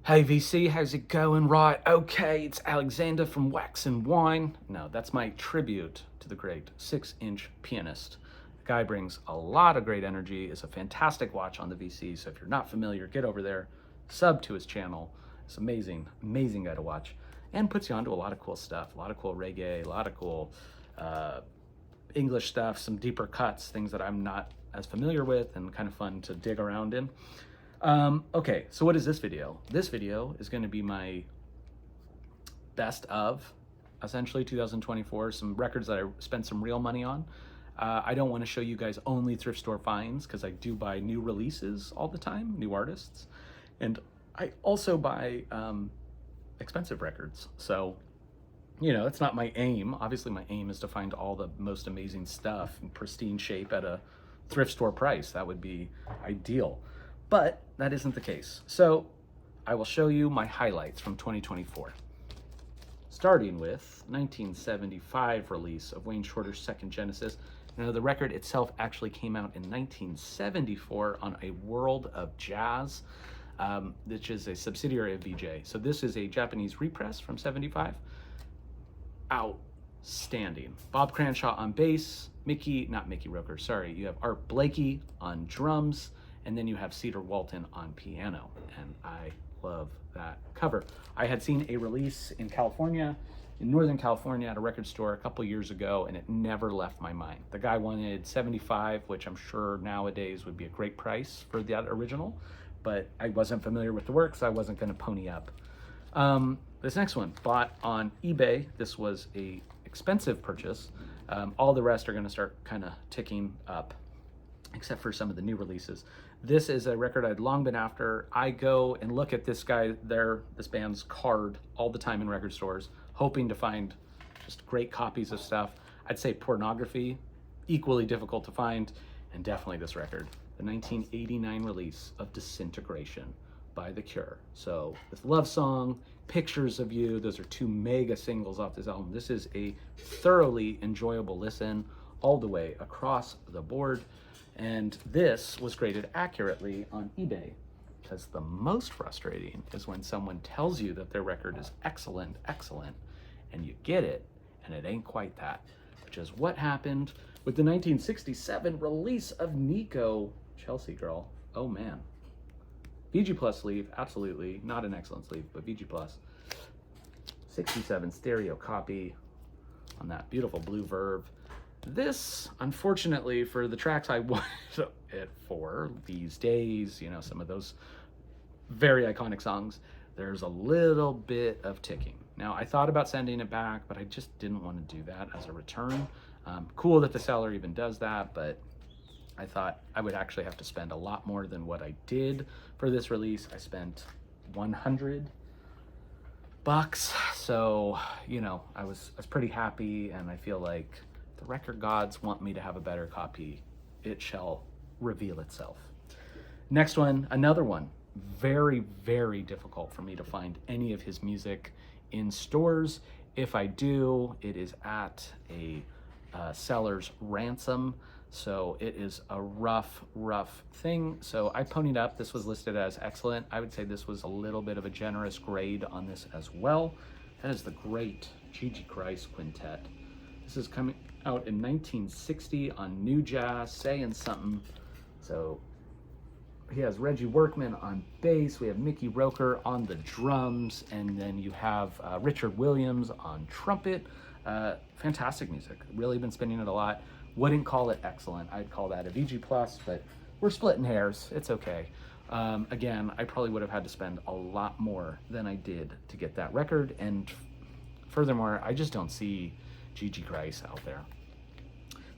Hey VC, how's it going? Right, okay, it's Alexander from Wax and Wine. No, that's my tribute to the great 6-inch pianist. The guy brings a lot of great energy, is a fantastic watch on the VC, so if you're not familiar, get over there, sub to his channel. It's amazing, amazing guy to watch, and puts you onto a lot of cool stuff, a lot of cool reggae, a lot of cool English stuff, some deeper cuts, things that I'm not as familiar with and kind of fun to dig around in. Okay, so what is this video? This video is going to be my best of, essentially, 2024, some records that I spent some real money on. I don't want to show you guys only thrift store finds because I do buy new releases all the time, new artists, and I also buy expensive records. So, you know, that's not my aim. Obviously, my aim is to find all the most amazing stuff in pristine shape at a thrift store price. That would be ideal. But that isn't the case. So I will show you my highlights from 2024. Starting with 1975 release of Wayne Shorter's Second Genesis. Now the record itself actually came out in 1974 on a World of Jazz, which is a subsidiary of VJ. So this is a Japanese repress from 75. Outstanding. Bob Cranshaw on bass, not Mickey Roker, sorry. You have Art Blakey on drums, and then you have Cedar Walton on piano, and I love that cover. I had seen a release in California, in Northern California at a record store a couple years ago, and it never left my mind. The guy wanted 75, which I'm sure nowadays would be a great price for that original, but I wasn't familiar with the work, so I wasn't gonna pony up. This next one, bought on eBay. This was a expensive purchase. All the rest are gonna start kind of ticking up, except for some of the new releases. This is a record I'd long been after. I go and look at this band's card all the time in record stores, hoping to find just great copies of stuff. I'd say Pornography, equally difficult to find, and definitely this record, the 1989 release of Disintegration by The Cure. So with Love Song, Pictures of You, those are two mega singles off this album. This is a thoroughly enjoyable listen all the way across the board. And this was graded accurately on eBay, because the most frustrating is when someone tells you that their record is excellent, and you get it, and it ain't quite that, which is what happened with the 1967 release of Nico, Chelsea Girl. Oh man. VG Plus sleeve, absolutely, not an excellent sleeve, but VG Plus. 67 stereo copy on that beautiful blue Verve. This, unfortunately, for the tracks I wanted it for, These Days, you know, some of those very iconic songs, there's a little bit of ticking. Now, I thought about sending it back, but I just didn't want to do that as a return. Cool that the seller even does that, but I thought I would actually have to spend a lot more than what I did for this release. I spent $100. So, you know, I was pretty happy, and I feel like the record gods want me to have a better copy. It shall reveal itself. Next one, another one. Very, very difficult for me to find any of his music in stores. If I do, it is at a seller's ransom. So it is a rough thing. So I ponied up. This was listed as excellent. I would say this was a little bit of a generous grade on this as well. That is the great Gigi Christ Quintet. This is coming out in 1960 on New Jazz, saying something. So he has Reggie Workman on bass, we have Mickey Roker on the drums, and then you have Richard Williams on trumpet. Fantastic music, really been spinning it a lot. Wouldn't call it excellent, I'd call that a VG Plus, but we're splitting hairs, it's okay. Again, I probably would have had to spend a lot more than I did to get that record, and furthermore, I just don't see Gigi Christ out there.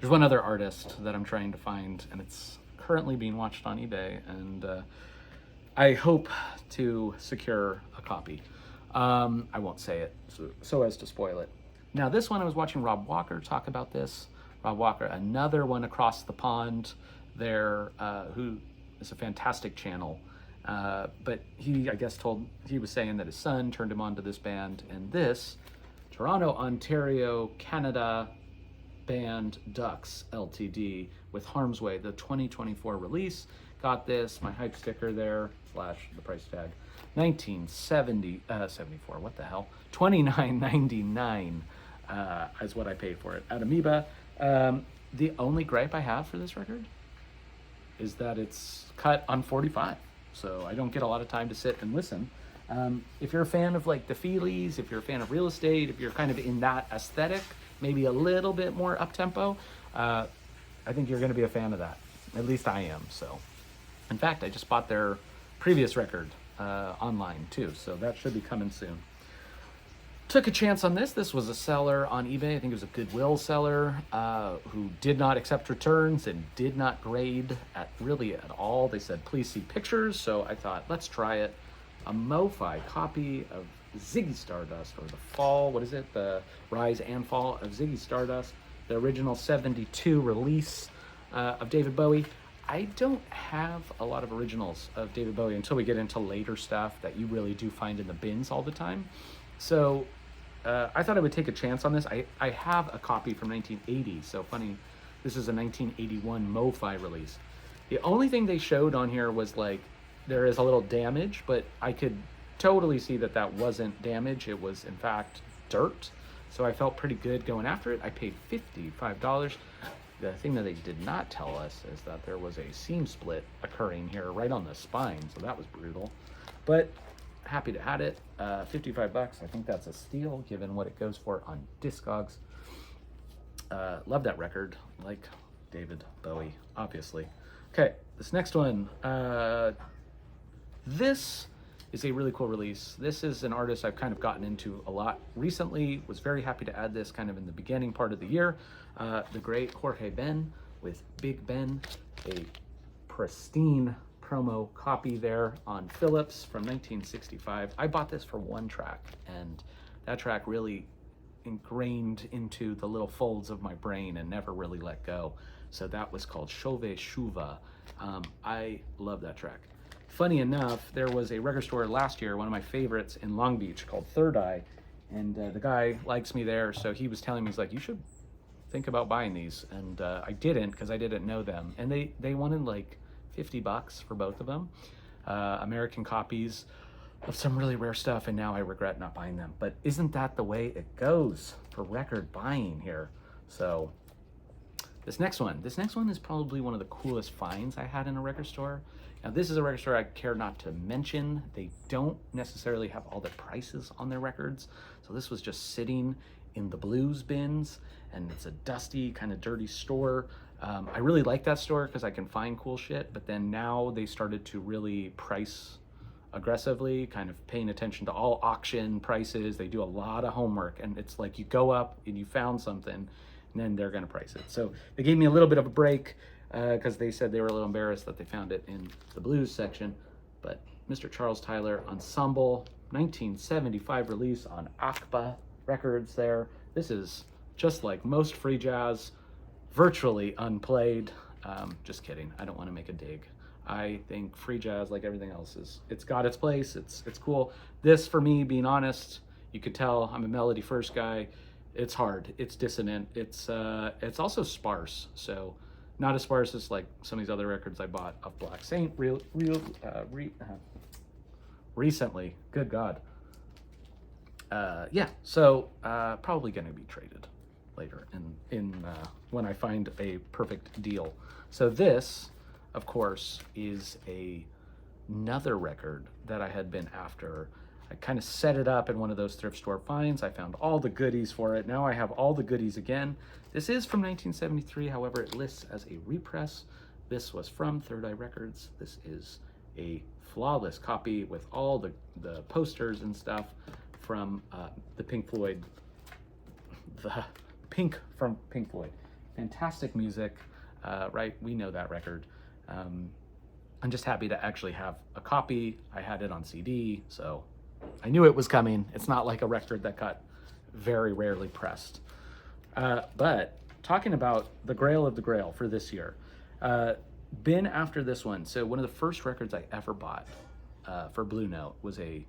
There's one other artist that I'm trying to find, and it's currently being watched on eBay, and I hope to secure a copy. I won't say it so as to spoil it. Now this one, I was watching Rob Walker talk about this. Rob Walker, another one across the pond there, who is a fantastic channel. But he, I guess, he was saying that his son turned him on to this band, and this Toronto, Ontario, Canada band Ducks Ltd. with Harm's Way, the 2024 release, got this, my hype sticker there, slash the price tag. 1974, what the hell? $29.99 is what I paid for it at Amoeba. The only gripe I have for this record is that it's cut on 45, so I don't get a lot of time to sit and listen. If you're a fan of like the feelies, if you're a fan of real estate, if you're kind of in that aesthetic, maybe a little bit more up-tempo, I think you're going to be a fan of that. At least I am. So, in fact, I just bought their previous record online too, so that should be coming soon. Took a chance on this. This was a seller on eBay. I think it was a Goodwill seller who did not accept returns and did not grade at all. They said, please see pictures. So I thought, let's try it. A MoFi copy of Ziggy Stardust, or the fall, what is it? The Rise and Fall of Ziggy Stardust, the original 72 release of David Bowie. I don't have a lot of originals of David Bowie until we get into later stuff that you really do find in the bins all the time. So I thought I would take a chance on this. I have a copy from 1980, so funny, this is a 1981 MoFi release. The only thing they showed on here was like, there is a little damage, but I could totally see that that wasn't damage. It was in fact dirt. So I felt pretty good going after it. I paid $55. The thing that they did not tell us is that there was a seam split occurring here right on the spine. So that was brutal, but happy to have it. 55 bucks. I think that's a steal given what it goes for on Discogs. Love that record, like David Bowie, obviously. Okay, this next one. This is a really cool release. This is an artist I've kind of gotten into a lot recently. Was very happy to add this kind of in the beginning part of the year. The great Jorge Ben with Big Ben, a pristine promo copy there on Philips from 1965. I bought this for one track, and that track really ingrained into the little folds of my brain and never really let go. So that was called Chove Shuva. I love that track. Funny enough, there was a record store last year, one of my favorites in Long Beach, called Third Eye, and the guy likes me there, so he was telling me, he's like, you should think about buying these, and I didn't, because I didn't know them, and they wanted like 50 bucks for both of them, American copies of some really rare stuff, and now I regret not buying them. But isn't that the way it goes for record buying here? So this next one is probably one of the coolest finds I had in a record store. Now this is a record store I care not to mention. They don't necessarily have all the prices on their records, so this was just sitting in the blues bins, and it's a dusty, kind of dirty store. I really like that store because I can find cool shit, but then now they started to really price aggressively, kind of paying attention to all auction prices. They do a lot of homework, and it's like you go up and you found something, and then they're going to price it. So they gave me a little bit of a break because they said they were a little embarrassed that they found it in the blues section. But Mr. Charles Tyler Ensemble, 1975 release on Akba Records there. This is just like most free jazz, virtually unplayed. Just kidding. I don't want to make a dig. I think free jazz, like everything else, it's got its place. It's cool. This, for me, being honest, you could tell I'm a melody first guy. It's hard. It's dissonant. It's also sparse. So not as sparse as like some of these other records I bought of Black Saint recently. Good God. Yeah. So probably going to be traded later in when I find a perfect deal. So this, of course, is another record that I had been after. I kind of set it up in one of those thrift store finds. I found all the goodies for it. Now I have all the goodies again. This is from 1973, however, it lists as a repress. This was from Third Eye Records. This is a flawless copy with all the posters and stuff from the Pink Floyd, the Pink from Pink Floyd. Fantastic music, right? We know that record. I'm just happy to actually have a copy. I had it on CD, so I knew it was coming. It's not like a record that got very rarely pressed. But talking about the grail of the grail for this year, been after this one. So one of the first records I ever bought for Blue Note was a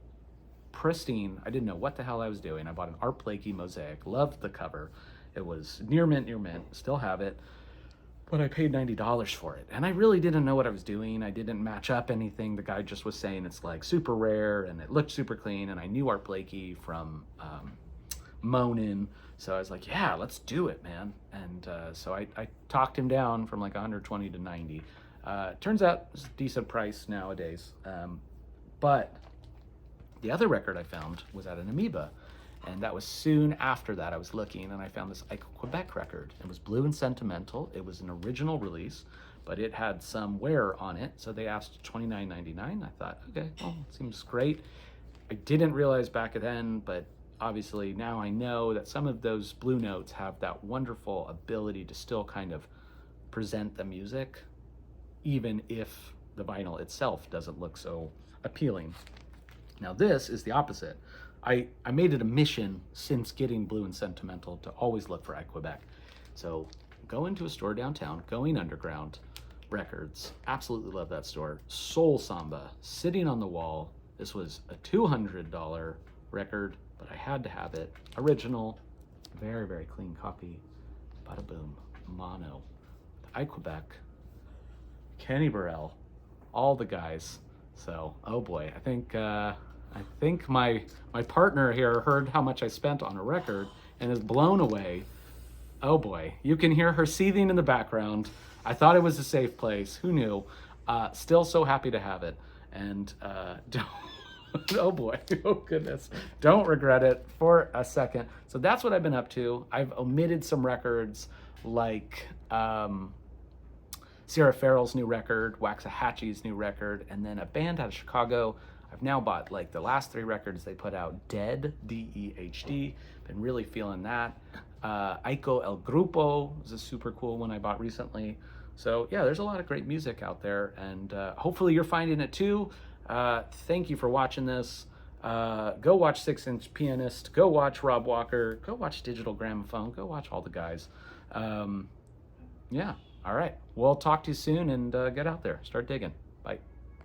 pristine, I didn't know what the hell I was doing. I bought an Art Blakey Mosaic, loved the cover. It was near mint, still have it. but I paid $90 for it. And I really didn't know what I was doing. I didn't match up anything. The guy just was saying it's like super rare and it looked super clean. And I knew Art Blakey from Monin. So I was like, yeah, let's do it, man. And so I talked him down from like 120 to 90. Turns out it's a decent price nowadays. But the other record I found was at an Amoeba. And that was soon after that I was looking and I found this Ike Quebec record. It was blue and sentimental. It was an original release, but it had some wear on it. So they asked $29.99. I thought, okay, well, it seems great. I didn't realize back then, but obviously now I know that some of those blue notes have that wonderful ability to still kind of present the music, even if the vinyl itself doesn't look so appealing. Now this is the opposite. I made it a mission since getting blue and sentimental to always look for Quebec. So go into a store downtown, Going Underground Records. Absolutely love that store. Soul Samba sitting on the wall. This was a $200 record, but I had to have it. Original, very, very clean copy. Bada boom, mono. Quebec, Kenny Burrell, all the guys. So, oh boy, I think my partner here heard how much I spent on a record and is blown away. Oh boy, you can hear her seething in the background. I thought it was a safe place. Who knew? Still so happy to have it. And oh boy, oh goodness. Don't regret it for a second. So that's what I've been up to. I've omitted some records like Sierra Farrell's new record, Waxahachie's new record, and then a band out of Chicago. I've now bought like the last 3 records they put out, Dead, D-E-H-D. Been really feeling that. Aiko El Grupo was a super cool one I bought recently. So yeah, there's a lot of great music out there, and hopefully you're finding it too. Thank you for watching this. Go watch 6-Inch Pianist. Go watch Rob Walker. Go watch Digital Gramophone. Go watch all the guys. Yeah, all right. We'll talk to you soon, and get out there. Start digging. Bye.